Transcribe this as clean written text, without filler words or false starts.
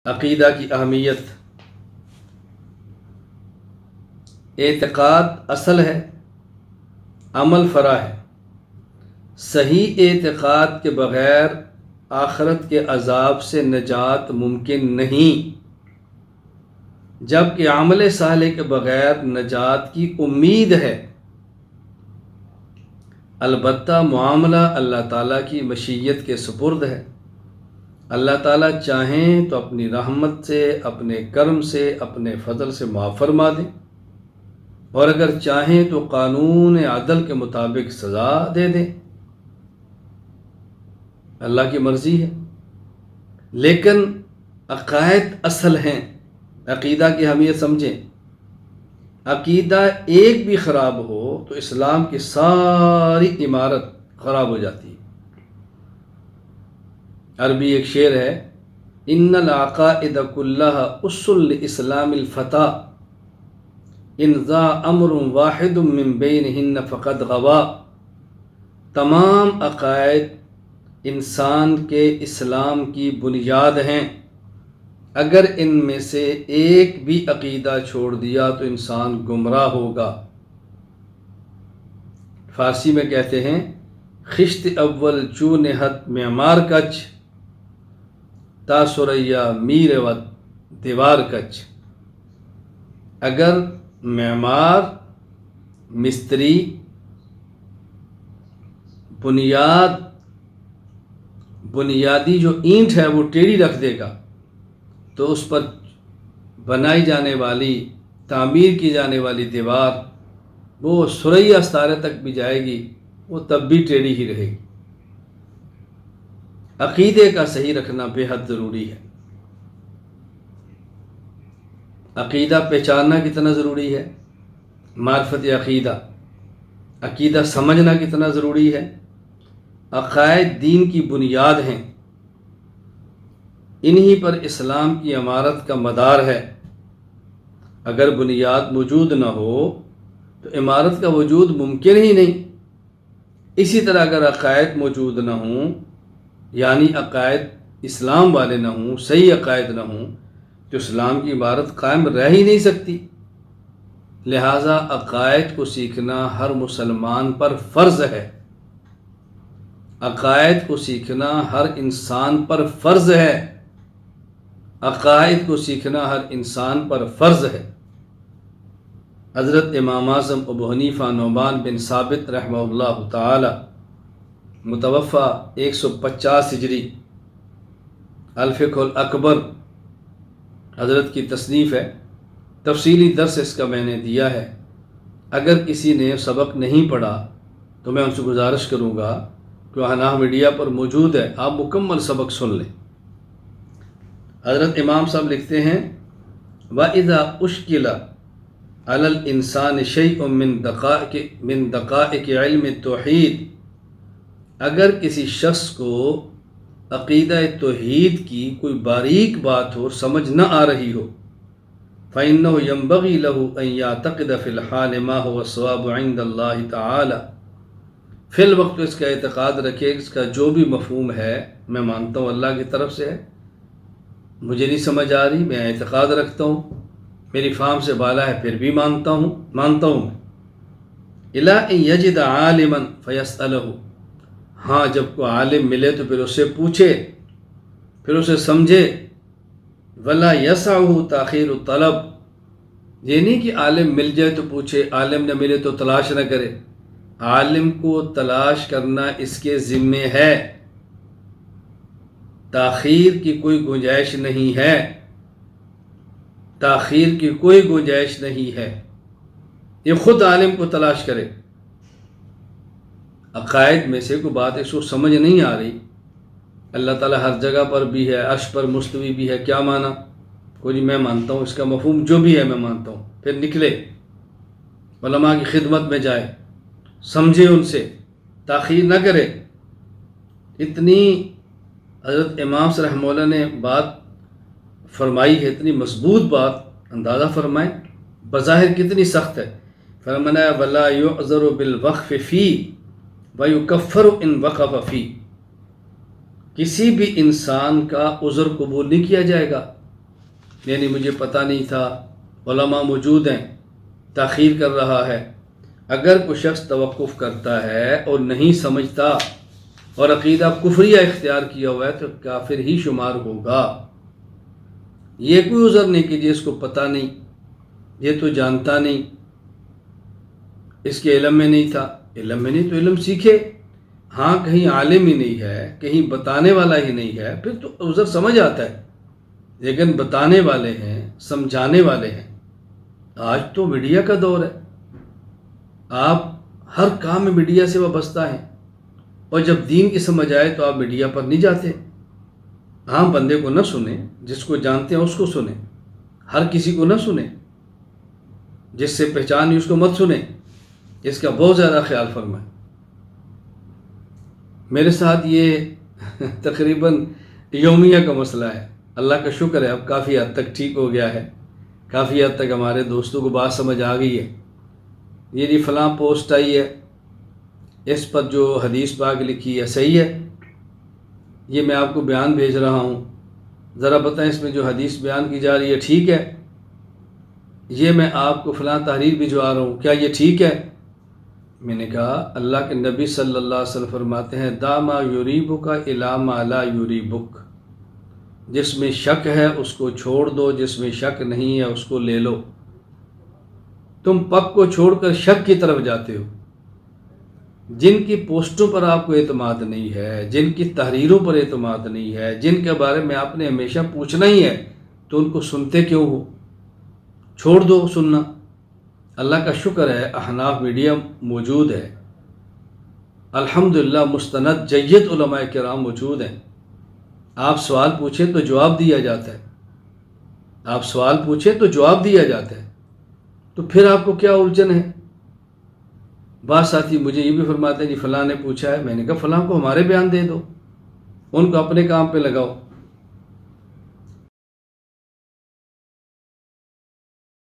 عقیدہ کی اہمیت۔ اعتقاد اصل ہے، عمل فرع ہے۔ صحیح اعتقاد کے بغیر آخرت کے عذاب سے نجات ممکن نہیں، جبکہ عمل صالح کے بغیر نجات کی امید ہے۔ البتہ معاملہ اللہ تعالیٰ کی مشیت کے سپرد ہے۔ اللہ تعالیٰ چاہیں تو اپنی رحمت سے، اپنے کرم سے، اپنے فضل سے معاف فرما دیں، اور اگر چاہیں تو قانون عدل کے مطابق سزا دے دیں۔ اللہ کی مرضی ہے، لیکن عقائد اصل ہیں۔ عقیدہ کی اہمیت سمجھیں۔ عقیدہ ایک بھی خراب ہو تو اسلام کی ساری عمارت خراب ہو جاتی ہے۔ عربی ایک شعر ہے، ان العقائد کلھا اس لاسلام الفتح ان ذا امر واحد من بینہن فقد غوا۔ تمام عقائد انسان کے اسلام کی بنیاد ہیں، اگر ان میں سے ایک بھی عقیدہ چھوڑ دیا تو انسان گمراہ ہوگا۔ فارسی میں کہتے ہیں، خشت اول چو نہت معمار کچ تا سریا میر و دیوار کچ۔ اگر معمار، مستری بنیادی جو اینٹ ہے وہ ٹیڑھی رکھ دے گا تو اس پر بنائی جانے والی، تعمیر کی جانے والی دیوار وہ سریا ستارے تک بھی جائے گی، وہ تب بھی ٹیڑھی ہی رہے گی۔ عقیدے کا صحیح رکھنا بے حد ضروری ہے۔ عقیدہ پہچاننا کتنا ضروری ہے، معرفت عقیدہ، عقیدہ سمجھنا کتنا ضروری ہے۔ عقائد دین کی بنیاد ہیں، انہی پر اسلام کی عمارت کا مدار ہے۔ اگر بنیاد موجود نہ ہو تو عمارت کا وجود ممکن ہی نہیں۔ اسی طرح اگر عقائد موجود نہ ہوں، یعنی عقائد اسلام والے نہ ہوں، صحیح عقائد نہ ہوں، تو اسلام کی عمارت قائم رہ ہی نہیں سکتی۔ لہٰذا عقائد کو سیکھنا ہر مسلمان پر فرض ہے۔ عقائد کو سیکھنا ہر انسان پر فرض ہے۔ عقائد کو سیکھنا ہر انسان پر فرض ہے۔ حضرت امام اعظم ابو حنیفہ نعمان بن ثابت رحمہ اللہ تعالی متوفی 150 ہجری، الفقہ الاکبر حضرت کی تصنیف ہے، تفصیلی درس اس کا میں نے دیا ہے۔ اگر کسی نے سبق نہیں پڑھا تو میں ان سے گزارش کروں گا کہ احناف میڈیا پر موجود ہے، آپ مکمل سبق سن لیں۔ حضرت امام صاحب لکھتے ہیں، وَإِذَا أُشْكِلَ عَلَى الْإِنسَانِ شَيْءٌ مِّن دَقَائِقِ عِلْمِ التوحید، اگر کسی شخص کو عقیدہ توحید کی کوئی باریک بات ہو، سمجھ نہ آ رہی ہو، فَإِنَّهُ يَنبَغِي لَهُ أَن يَعْتَقِدَ فِي الْحَالِ مَا هُوَ الصَّوَابُ عِندَ اللَّهِ تَعَالَى۔ فی الوقت اس کا اعتقاد رکھے، اس کا جو بھی مفہوم ہے میں مانتا ہوں اللہ کی طرف سے ہے، مجھے نہیں سمجھ آ رہی، میں اعتقاد رکھتا ہوں، میری فہم سے بالا ہے، پھر بھی مانتا ہوں إِلَىٰ أَن يَجِدَ عَالِمًا فَيَسْأَلَهُ۔ ہاں، جب کوئی عالم ملے تو پھر اس سے پوچھے، پھر اسے سمجھے۔ وَلَا يَسْعُهُ تَأْخِيرُ الطَّلَبِ، یہ نہیں کہ عالم مل جائے تو پوچھے، عالم نہ ملے تو تلاش نہ کرے۔ عالم کو تلاش کرنا اس کے ذمے ہے، تاخیر کی کوئی گنجائش نہیں ہے، تاخیر کی کوئی گنجائش نہیں ہے، یہ خود عالم کو تلاش کرے۔ عقائد میں سے کوئی بات اس کو سمجھ نہیں آ رہی، اللہ تعالیٰ ہر جگہ پر بھی ہے، عرش پر مستوی بھی ہے، کیا معنی؟ کوئی میں مانتا ہوں، اس کا مفہوم جو بھی ہے میں مانتا ہوں، پھر نکلے علماء کی خدمت میں جائے، سمجھے، ان سے تاخیر نہ کرے۔ اتنی حضرت امام صلی رحمہ اللہ نے بات فرمائی ہے، اتنی مضبوط بات، اندازہ فرمائیں بظاہر کتنی سخت ہے۔ فرمایا وَلَا يُعْذَرُ بِالْوَقْفِ فِيهِ وَيُكَفَّرُ إِنْ وَقَفَ فِيهِ، کسی بھی انسان کا عذر قبول نہیں کیا جائے گا یعنی مجھے پتہ نہیں تھا، علماء موجود ہیں، تاخیر کر رہا ہے۔ اگر کوئی شخص توقف کرتا ہے اور نہیں سمجھتا اور عقیدہ کفریہ اختیار کیا ہوا ہے تو کافر ہی شمار ہوگا۔ یہ کوئی عذر نہیں کہ جس کو پتہ نہیں، یہ تو جانتا نہیں، اس کے علم میں نہیں تھا۔ علم میں نہیں تو علم سیکھے۔ ہاں کہیں عالم ہی نہیں ہے، کہیں بتانے والا ہی نہیں ہے، پھر تو عذر سمجھ آتا ہے، لیکن بتانے والے ہیں، سمجھانے والے ہیں۔ آج تو میڈیا کا دور ہے، آپ ہر کام میں میڈیا سے وابستہ ہیں، اور جب دین کی سمجھ آئے تو آپ میڈیا پر نہیں جاتے۔ عام بندے کو نہ سنیں، جس کو جانتے ہیں اس کو سنیں، ہر کسی کو نہ سنیں، جس سے پہچان نہیں اس کو مت سنیں، اس کا بہت زیادہ خیال فرمائیں۔ میرے ساتھ یہ تقریباً یومیہ کا مسئلہ ہے، اللہ کا شکر ہے اب کافی حد تک ٹھیک ہو گیا ہے، کافی حد تک ہمارے دوستوں کو بات سمجھ آ گئی ہے۔ یہ جی فلاں پوسٹ آئی ہے، اس پر جو حدیث پاک لکھی ہے صحیح ہے، یہ میں آپ کو بیان بھیج رہا ہوں، ذرا بتائیں اس میں جو حدیث بیان کی جا رہی ہے ٹھیک ہے؟ یہ میں آپ کو فلاں تحریر بھجوا رہا ہوں، کیا یہ ٹھیک ہے؟ میں نے کہا اللہ کے نبی صلی اللہ علیہ وسلم فرماتے ہیں دا ما یریبک الی ما لا یریبک، جس میں شک ہے اس کو چھوڑ دو، جس میں شک نہیں ہے اس کو لے لو۔ تم پک کو چھوڑ کر شک کی طرف جاتے ہو۔ جن کی پوسٹوں پر آپ کو اعتماد نہیں ہے، جن کی تحریروں پر اعتماد نہیں ہے، جن کے بارے میں آپ نے ہمیشہ پوچھنا ہی ہے، تو ان کو سنتے کیوں ہو؟ چھوڑ دو سننا۔ اللہ کا شکر ہے احناف میڈیا موجود ہے، الحمدللہ مستند جید علماء کرام موجود ہیں۔ آپ سوال پوچھیں تو جواب دیا جاتا ہے، آپ سوال پوچھیں تو جواب دیا جاتا ہے، تو پھر آپ کو کیا الجھن ہے؟ بعض ساتھی مجھے یہ بھی فرماتے ہیں جی فلاں نے پوچھا ہے، میں نے کہا فلاں کو ہمارے بیان دے دو، ان کو اپنے کام پہ لگاؤ۔